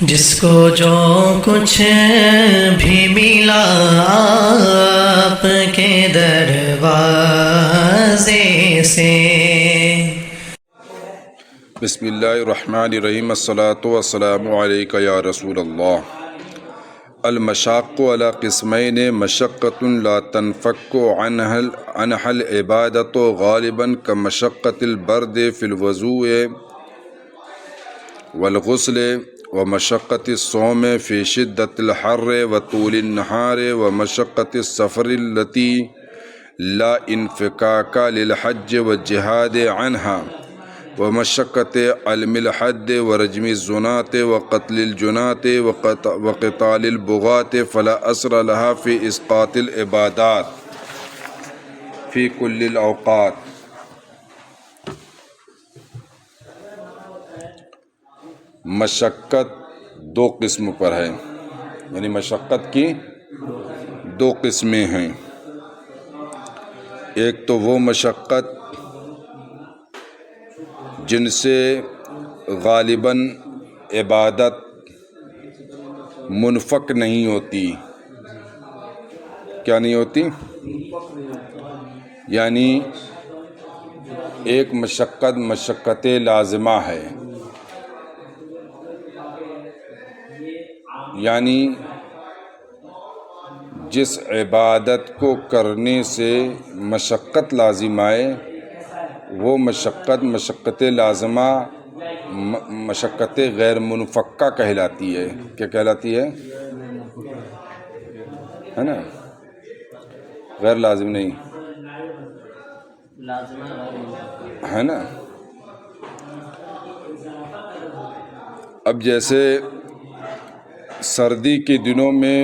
جس کو جو کچھ بھی ملا آپ کے دروازے سے. بسم اللہ الرحمن الرحیم. الصلاۃ والسلام علیک یا رسول اللہ. المشاق علی قسمین مشقۃ لا تنفک عنها العبادۃ غالبا کمشقۃ البرد فی الوضوء والغسل ومشقۃ الصوم فی شدۃ الحر وطول النہار ومشقۃ السفر التي لا انفکاک للحج والجہاد عنها ومشقت علم الحد ورجم الزنات وقتل الجنات وقتال البغاة فلا أثر لها في إسقاط العبادات في كل الأوقات. مشقت دو قسم پر ہے، یعنی مشقت کی دو قسمیں ہیں. ایک تو وہ مشقت جن سے غالباً عبادت منفک نہیں ہوتی. کیا نہیں ہوتی؟ یعنی ایک مشقت لازمہ ہے، یعنی جس عبادت کو کرنے سے مشقت لازم آئے وہ مشقت لازمہ مشقت غیر منفکہ کہلاتی ہے. کیا کہلاتی ہے نا؟ غیر لازم نہیں ہے نا. اب جیسے سردی کے دنوں میں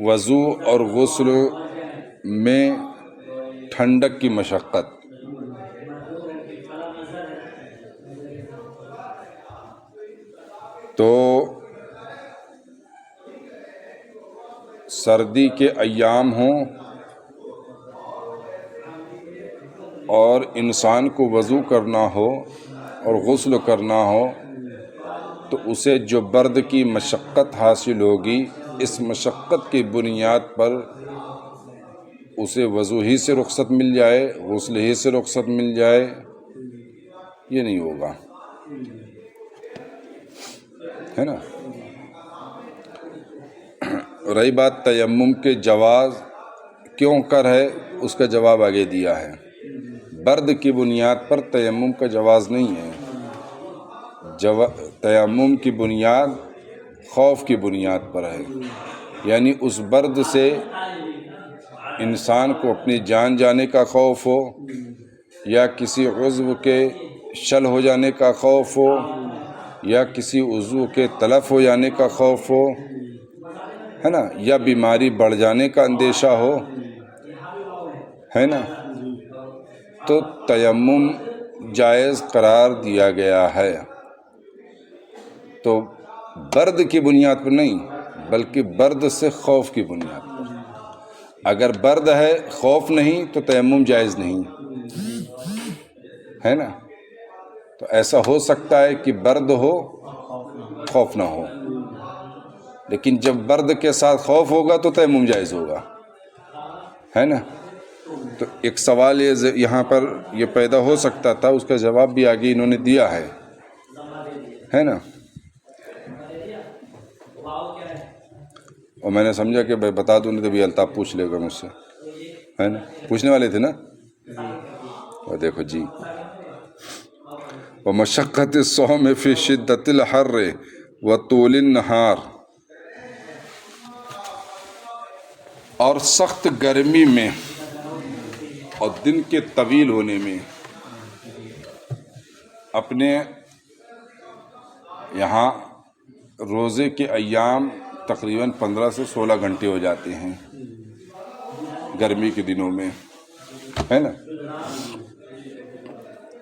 وضو اور غسل میں ٹھنڈک کی مشقت، تو سردی کے ایام ہوں اور انسان کو وضو کرنا ہو اور غسل کرنا ہو تو اسے جو برد کی مشقت حاصل ہوگی، اس مشقت کی بنیاد پر اسے وضو ہی سے رخصت مل جائے، غسل ہی سے رخصت مل جائے، یہ نہیں ہوگا، ہے نا. رہی بات تیمم کے جواز کیوں کر ہے، اس کا جواب آگے دیا ہے. برد کی بنیاد پر تیمم کا جواز نہیں ہے. تیمم کی بنیاد خوف کی بنیاد پر ہے، یعنی اس برد سے انسان کو اپنی جان جانے کا خوف ہو، یا کسی عضو کے شل ہو جانے کا خوف ہو، یا کسی عضو کے تلف ہو جانے کا خوف ہو، ہے نا، یا بیماری بڑھ جانے کا اندیشہ ہو، ہے نا، تو تیمم جائز قرار دیا گیا ہے. تو برد کی بنیاد پر نہیں بلکہ برد سے خوف کی بنیاد پر. اگر برد ہے خوف نہیں تو تیمم جائز نہیں ہے نا. تو ایسا ہو سکتا ہے کہ برد ہو خوف نہ ہو، لیکن جب برد کے ساتھ خوف ہوگا تو تیمم جائز ہوگا، ہے نا. تو ایک سوال یہاں پر یہ پیدا ہو سکتا تھا، اس کا جواب بھی آگے انہوں نے دیا ہے نا. اور میں نے سمجھا کہ بتا دوں نہیں تو بھی الطاف پوچھ لے گا مجھ سے، ہے نا. پوچھنے والے تھے نا. اور دیکھو جی، ومشقۃ الصوم فی شدۃ الحر وطول النہار، اور سخت گرمی میں اور دن کے طویل ہونے میں. اپنے یہاں روزے کے ایام تقریباً 15 سے 16 گھنٹے ہو جاتے ہیں گرمی کے دنوں میں، ہے نا.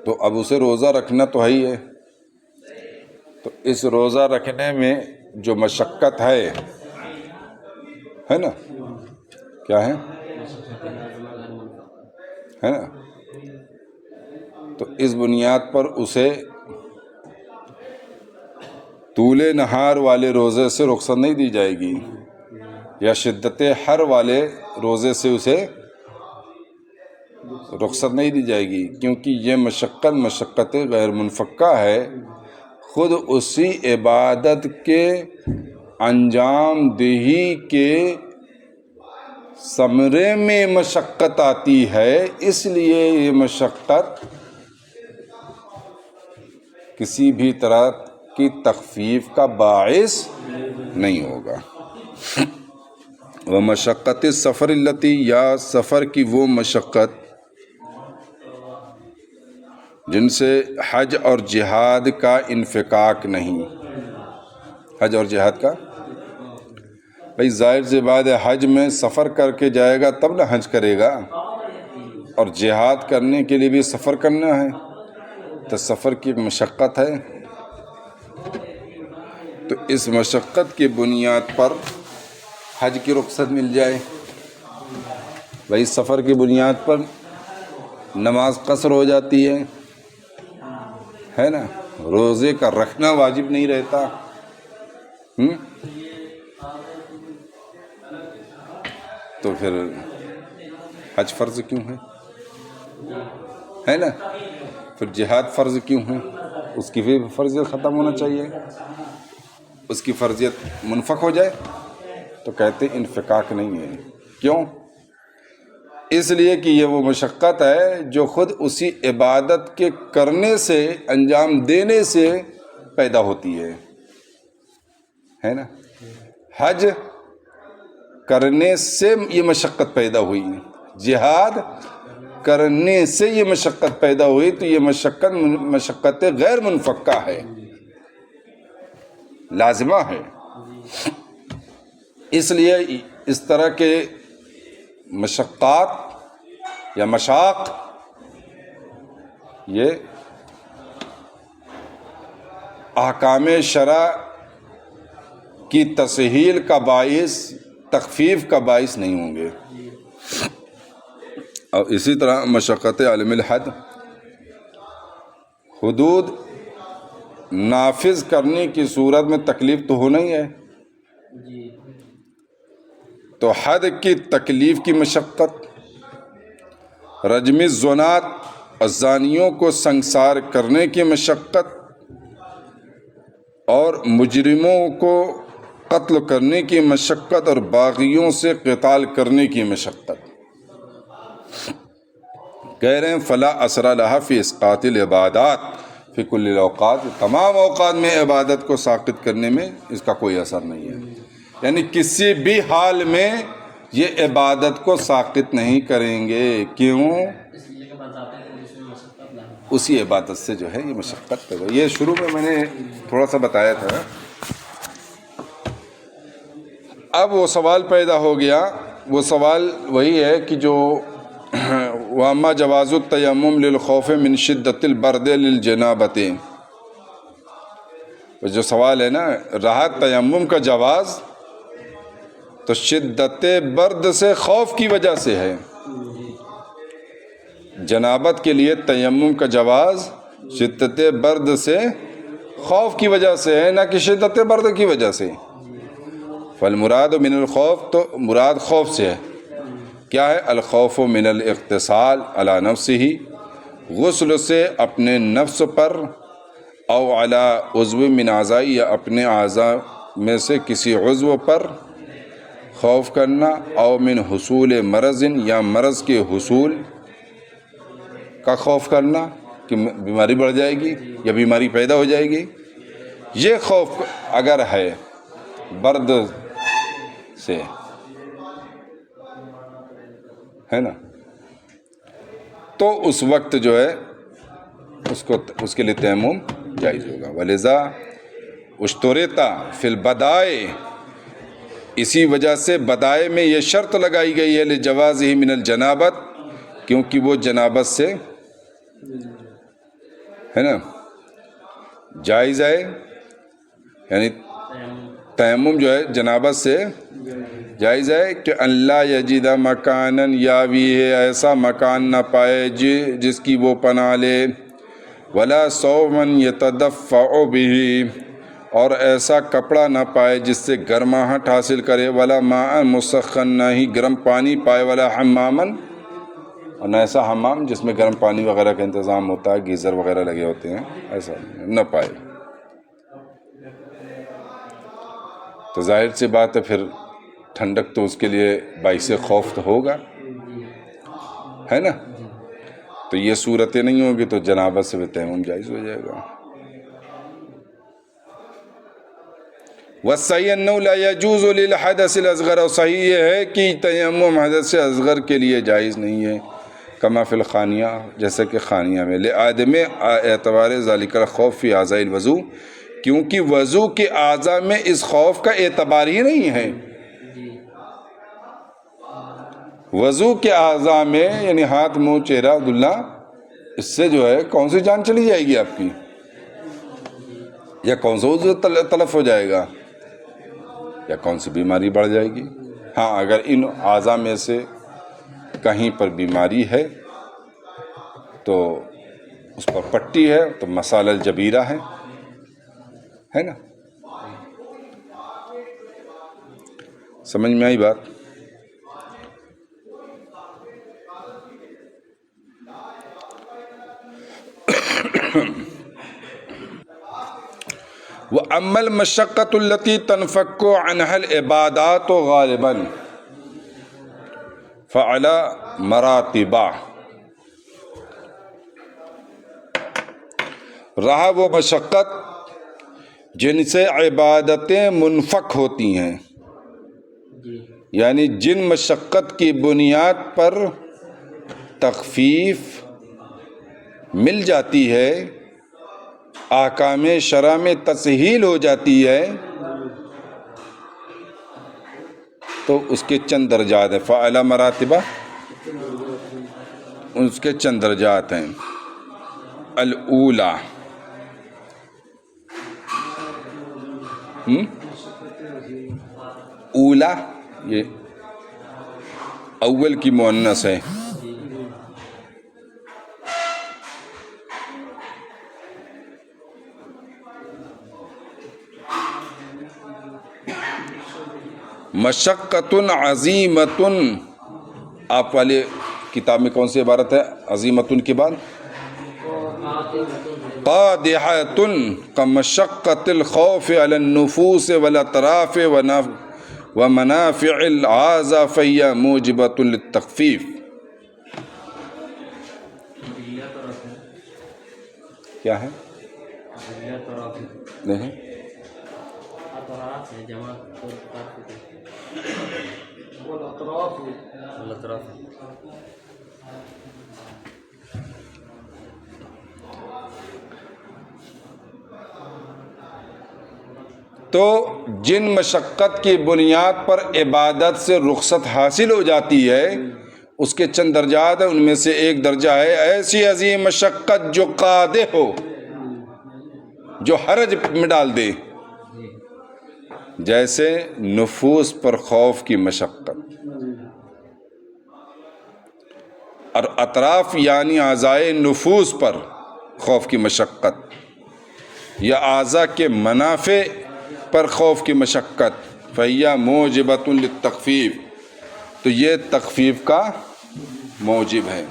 تو اب اسے روزہ رکھنا تو ہے ہی ہے. تو اس روزہ رکھنے میں جو مشقت ہے نا، کیا ہے نا. تو اس بنیاد پر اسے طول نہار والے روزے سے رخصت نہیں دی جائے گی، یا شدت حر والے روزے سے اسے رخصت نہیں دی جائے گی، کیونکہ یہ مشقت غیر منفکہ ہے۔ خود اسی عبادت کے انجام دہی کے ثمرے میں مشقت آتی ہے، اس لیے یہ مشقت کسی بھی طرح کی تخفیف کا باعث نہیں ہوگا۔ ومشقت السفر التی، یا سفر کی وہ مشقت جن سے حج اور جہاد کا انفکاک نہیں۔ حج اور جہاد کا بھائی ظاہر سی بات ہے، حج میں سفر کر کے جائے گا تب نہ حج کرے گا، اور جہاد کرنے کے لیے بھی سفر کرنا ہے، تو سفر کی مشقت ہے، تو اس مشقت کی بنیاد پر حج کی رخصت مل جائے۔ بھائی سفر کی بنیاد پر نماز قصر ہو جاتی ہے نا، روزے کا رکھنا واجب نہیں رہتا، تو پھر حج فرض کیوں ہے نا؟ پھر جہاد فرض کیوں ہے؟ اس کی بھی فرضیت ختم ہونا چاہیے، اس کی فرضیت منفک ہو جائے، تو کہتے ہیں انفکاک نہیں ہے۔ کیوں؟ اس لیے کہ یہ وہ مشقت ہے جو خود اسی عبادت کے کرنے سے، انجام دینے سے پیدا ہوتی ہے نا۔ حج کرنے سے یہ مشقت پیدا ہوئی، جہاد کرنے سے یہ مشقت پیدا ہوئی، تو یہ مشقت غیر منفکہ ہے، لازمہ ہے۔ اس لیے اس طرح کے مشقات یا مشاق یہ احکام شرع کی تسہیل کا باعث، تخفیف کا باعث نہیں ہوں گے۔ اور اسی طرح مشقت عالم الحد، حدود نافذ کرنے کی صورت میں تکلیف تو ہونا ہی ہے، تو حد کی تکلیف کی مشقت، رجم الزنات، الزانیوں کو سنگسار کرنے کی مشقت، اور مجرموں کو قتل کرنے کی مشقت، اور باغیوں سے قتال کرنے کی مشقت۔ کہہ رہے ہیں فلا اثر لها فی اسقاط العبادات فی کل الاوقات، تمام اوقات میں عبادت کو ساقط کرنے میں اس کا کوئی اثر نہیں ہے، یعنی کسی بھی حال میں یہ عبادت کو ساقط نہیں کریں گے۔ کیوں؟ اسی عبادت سے جو ہے یہ مشقت پیدا۔ یہ شروع میں نے تھوڑا سا بتایا تھا۔ اب وہ سوال پیدا ہو گیا، وہ سوال وہی ہے کہ جو وَأَمَّا جَوَازُ التَّيَمُّمِ لِلْخَوْفِ مِنْ شِدَّةِ الْبَرْدِ لِلْجَنَابَةِ، جو سوال ہے نا، رہا تیمم کا جواز تو شدت برد سے خوف کی وجہ سے ہے، جنابت کے لیے تیمم کا جواز شدت برد سے خوف کی وجہ سے ہے، نہ کہ شدت برد کی وجہ سے۔ فالمراد من الخوف، تو مراد خوف سے ہے۔ کیا ہے؟ الخوف من الاغتسال علی نفسہ، غسل سے اپنے نفس پر، او علی عضو من اعضائی، یا اپنے اعضاء میں سے کسی عضو پر خوف کرنا، او من حصول مرض، یا مرض کے حصول کا خوف کرنا کہ بیماری بڑھ جائے گی یا بیماری پیدا ہو جائے گی۔ یہ خوف اگر ہے برد سے، ہے نا، تو اس وقت جو ہے اس کے لیے تیمم جائز ہوگا۔ ولذا اشترط فی البدائے، اسی وجہ سے بدائے میں یہ شرط لگائی گئی ہے لجوازہ من الجنابت، کیونکہ وہ جنابت سے ہے نا جائز ہے، یعنی تیمم جو ہے جنابت سے جائز ہے کہ اللہ یجد مکانا یاوی ہے، ایسا مکان نہ پائے جس کی وہ پناہ لے، ولا صوما یتدفع به، اور ایسا کپڑا نہ پائے جس سے گرماہٹ حاصل کرے، ولا ماء مسخن، نہ ہی گرم پانی پائے، ولا حمامن، اور نہ ایسا حمام جس میں گرم پانی وغیرہ کا انتظام ہوتا ہے، گیزر وغیرہ لگے ہوتے ہیں، ایسا نہ پائے۔ تو ظاہر سی بات ہے پھر ٹھنڈک تو اس کے لیے باعث خوف تو ہوگا، ہے نا؟ تو یہ صورتیں نہیں ہوگی تو جنابت سے بھی تیمم جائز ہو جائے گا۔ والصحیح انہ لا یجوز للحدث الاصغر، اور صحیح یہ ہے کہ تیمم حدث اصغر کے لیے جائز نہیں ہے، کما فی الخانیہ، جیسے کہ خانیہ میں، لعدم اعتبار ذالک الخوف فی اعضاء الوضوء، کیونکہ وضو کے اعضاء میں اس خوف کا اعتبار ہی نہیں ہے۔ وضو کے اعضاء میں یعنی ہاتھ، منہ، چہرہ، دلہ، اس سے جو ہے کون سی جان چلی جائے گی آپ کی، یا کون سا عضو تلف ہو جائے گا، یا کون سی بیماری بڑھ جائے گی۔ ہاں اگر ان اعضاء میں سے کہیں پر بیماری ہے تو اس پر پٹی ہے تو مسال الجبیرہ ہے نا؟ سمجھ میں آئی بات؟ وَأَمَّا الْمَشَقَّةُ الَّتِي تَنْفَكُّ عَنْهَا الْعِبَادَاتُ غَالِبًا فَعَلَى مَرَاتِبَ، رہا وہ مشقت جن سے عبادتیں منفک ہوتی ہیں، یعنی جن مشقت کی بنیاد پر تخفیف مل جاتی ہے، احکام شرع میں تسہیل ہو جاتی ہے، تو اس کے چند درجات ہیں۔ فاعلی مراتبہ، اس کے چند درجات ہیں۔ الاولی، اولا یہ اول کی مؤنث ہے، مشقۃ عظیمۃ، آپ والے کتاب میں کون سی عبارت ہے عظیمۃ کے بعد؟ قادحۃ کمشقۃ الخوف علی النفوس والاطراف ومنافع الاعضاء فہی موجبۃ للتخفیف۔ کیا ہے؟ نہیں تو جن مشقت کی بنیاد پر عبادت سے رخصت حاصل ہو جاتی ہے اس کے چند درجات ہیں، ان میں سے ایک درجہ ہے ایسی عظیم مشقت جو قادح ہو، جو حرج میں ڈال دے، جیسے نفوس پر خوف کی مشقت، اور اطراف یعنی اعضائے نفوس پر خوف کی مشقت، یا اعضاء کے منافع پر خوف کی مشقت، فہی موجبۃ للتخفیف، تو یہ تخفیف کا موجب ہے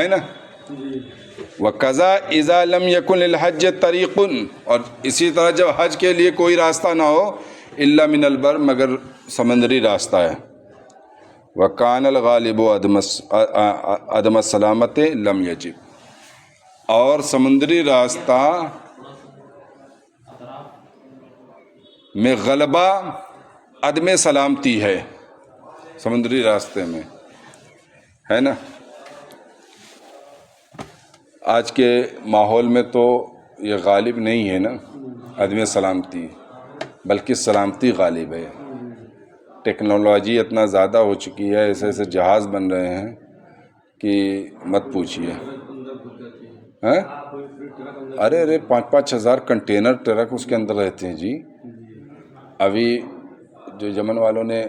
نا؟ وَقَضَا إِذَا لَمْ يَكُنْ لِلْحَجِّ طَرِيقٌ، اور اسی طرح جب حج کے لیے کوئی راستہ نہ ہو إِلَّا مِنَ الْبَرِّ، مگر سمندری راستہ ہے، وَكَانَ الْغَالِبُ عَدَمَ السَّلَامَةِ لَمْ يَجِبْ، اور سمندری راستہ میں غلبہ عدم سلامتی ہے، سمندری راستے میں، ہے نا؟ آج کے ماحول میں تو یہ غالب نہیں ہے نا عدم سلامتی، بلکہ سلامتی غالب ہے۔ ٹیکنالوجی اتنا زیادہ ہو چکی ہے، ایسے ایسے جہاز بن رہے ہیں کہ مت پوچھیے، ہاں؟ ارے 5-5 ہزار کنٹینر ٹرک اس کے اندر رہتے ہیں جی۔ ابھی جو یمن والوں نے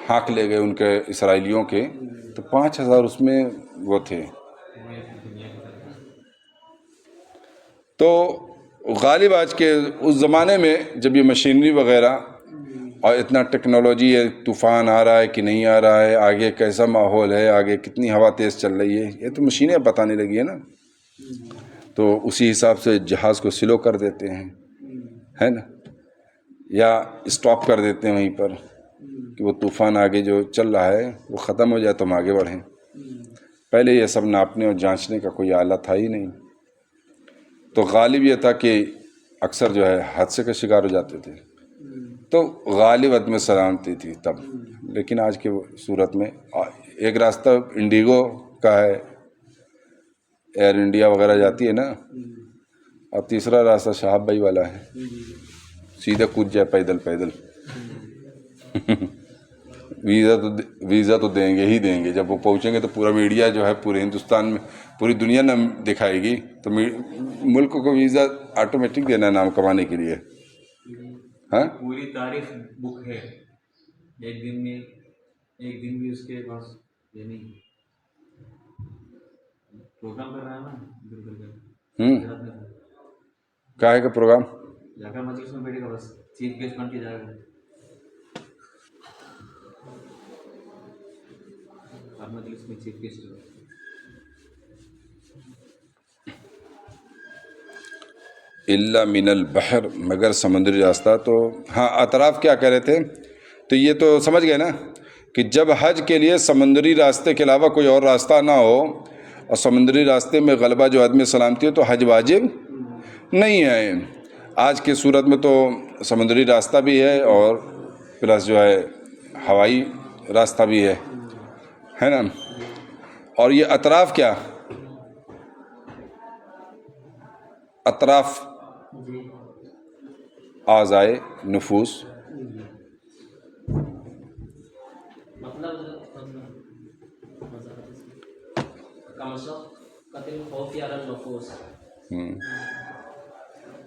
ہاک لے گئے ان کے اسرائیلیوں کے، تو 5,000 اس میں وہ تھے تو غالب آج کے اس زمانے میں جب یہ مشینری وغیرہ اور اتنا ٹیکنالوجی ہے، طوفان آ رہا ہے کہ نہیں آ رہا ہے، آگے کیسا ماحول ہے، آگے کتنی ہوا تیز چل رہی ہے، یہ تو مشینیں بتانے لگی ہے نا، تو اسی حساب سے جہاز کو سلو کر دیتے ہیں، ہے نا، یا اسٹاپ کر دیتے ہیں وہیں پر کہ وہ طوفان آگے جو چل رہا ہے وہ ختم ہو جائے تو ہم آگے بڑھیں۔ پہلے یہ سب ناپنے اور جانچنے کا کوئی آلہ تھا ہی نہیں، تو غالب یہ تھا کہ اکثر جو ہے حادثے کا شکار ہو جاتے تھے، تو غالب عدم سلامتی تھی تب۔ لیکن آج کے صورت میں ایک راستہ انڈیگو کا ہے، ایئر انڈیا وغیرہ جاتی ہے نا، اور تیسرا راستہ شہاب بھائی والا ہے، سیدھا کود جائے پیدل پیدل۔ ویزا تو دیں گے ہی دیں گے، جب وہ پہنچیں گے تو پورا میڈیا جو ہے پورے ہندوستان میں، پوری دنیا نہ دکھائے گی، تو ملک کو ویزا آٹومیٹک دینا ہے نام کمانے کے لیے۔ ہاں پوری تاریخ بک ہے، ایک دن بھی اس کے پاس یہ نہیں پروگرام کر رہا ہے نا، کیا کا پروگرام جا کر مجلس میں بیٹھے گا، بس چیف گیسٹ بن کے جائے گا، ہر مجلس میں چیف گیسٹ ہوگا۔ الا من البحر، مگر سمندری راستہ۔ تو ہاں اطراف کیا کہہ رہے تھے، تو یہ تو سمجھ گئے نا کہ جب حج کے لیے سمندری راستے کے علاوہ کوئی اور راستہ نہ ہو، اور سمندری راستے میں غلبہ جو عدم سلامتی ہو، تو حج واجب نہیں ہے۔ آج کی صورت میں تو سمندری راستہ بھی ہے اور پلس جو ہے ہوائی راستہ بھی ہے نا۔ اور یہ اطراف کیا، اطراف اعضائے نفوس،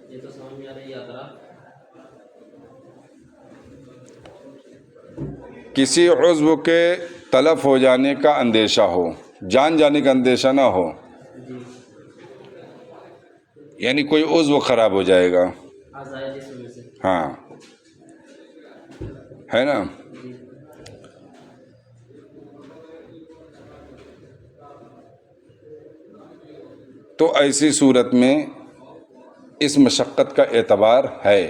یہ تو سمجھ میں آ رہی ہے اطراف، کسی عضو کے تلف ہو جانے کا اندیشہ ہو، جان جانے کا اندیشہ نہ ہو، یعنی کوئی عضو خراب ہو جائے گا، ہاں ہے نا۔ تو ایسی صورت میں اس مشقت کا اعتبار ہے۔